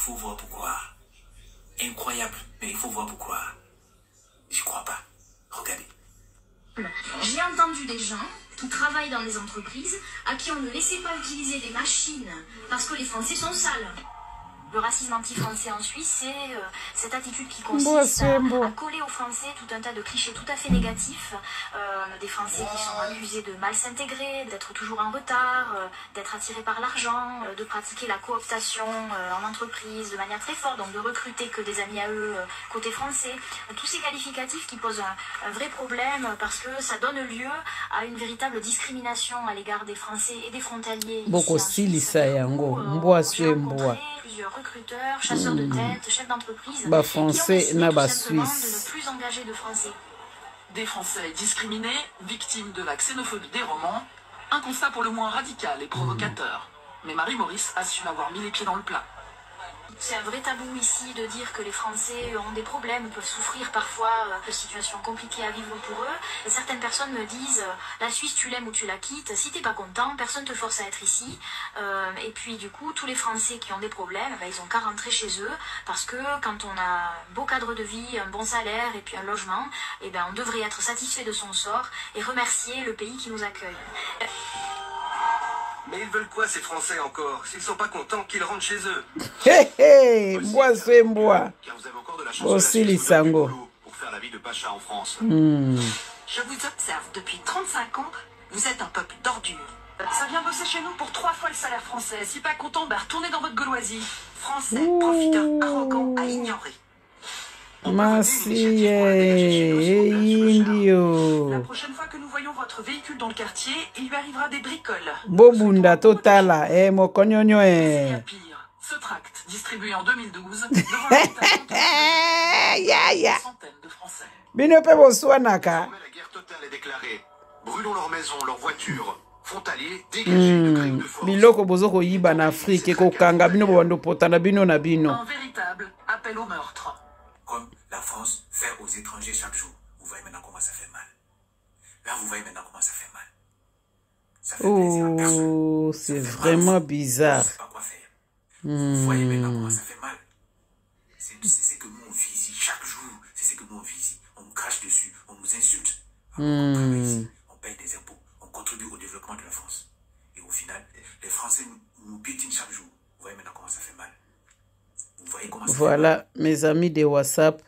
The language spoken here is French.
faut voir pourquoi. Incroyable, mais il faut voir pourquoi. J'y crois pas. Regardez. J'ai entendu des gens qui travaillent dans des entreprises à qui on ne laissait pas utiliser des machines parce que les Français sont sales. Le racisme anti-français en Suisse, c'est cette attitude qui consiste à coller aux Français tout un tas de clichés tout à fait négatifs. Des Français qui sont accusés de mal s'intégrer, d'être toujours en retard, d'être attirés par l'argent, de pratiquer la cooptation en entreprise de manière très forte, donc de recruter que des amis à eux côté français. Tous ces qualificatifs qui posent un vrai problème parce que ça donne lieu à une véritable discrimination à l'égard des Français et des frontaliers. Beaucoup Plusieurs recruteurs, chasseurs de tête, chefs d'entreprise qui ont Français, décidé tout simplement de ne plus engager de Français. Des Français discriminés, victimes de la xénophobie des romans, un constat pour le moins radical et provocateur. Mais Marie-Maurice assume avoir mis les pieds dans le plat. C'est un vrai tabou ici de dire que les Français ont des problèmes, peuvent souffrir parfois de situations compliquées à vivre pour eux. Et certaines personnes me disent la Suisse, tu l'aimes ou tu la quittes. Si t'es pas content, personne te force à être ici. Et puis du coup, tous les Français qui ont des problèmes, ils ont qu'à rentrer chez eux parce que quand on a un beau cadre de vie, un bon salaire et puis un logement, on devrait être satisfait de son sort et remercier le pays qui nous accueille. Mais ils veulent quoi ces Français encore? S'ils sont pas contents, qu'ils rentrent chez eux. Hé hé, moi c'est moi. Car vous avez encore de la chance Aussi les sangos. Pour faire la vie de Pacha en France. Je vous observe depuis 35 ans, vous êtes un peuple d'ordures. Ça vient bosser chez nous pour 3 fois le salaire français. Si pas content, retournez dans votre gauloisie. Français, profiteurs, arrogants, à ignorer. Merci, Indio. La prochaine fois que nous voyons votre véhicule dans le quartier, il lui arrivera des bricoles. Bobunda totala, mokonyonyo Pire, ce tract, distribué en 2012, devant la centaines de Français. Binope boswanaka. La guerre totale est déclarée. Brûlons leurs maisons, leurs voitures. Frontaliers, dégagés de crimes de force. Biloko bozoko yiba en Afrique, kokanga bino bando potana bino na bino. Un véritable appel au meurtre. Comme la France fait aux étrangers chaque jour. Vous voyez maintenant comment ça fait mal. Là, vous voyez maintenant comment ça fait mal. Ça fait plaisir à personne. Oh, c'est vraiment bizarre. On ne sait pas quoi faire. Vous voyez maintenant comment ça fait mal. C'est ce que nous on vit ici chaque jour. C'est ce que nous on vit ici. On nous crache dessus, on nous insulte. On travaille ici, on paye des impôts, on contribue au développement de la France. Et au final, les Français nous piétinent chaque jour. Vous voyez maintenant comment ça fait mal. Vous voyez comment ça fait mal. Voilà, mes amis de WhatsApp.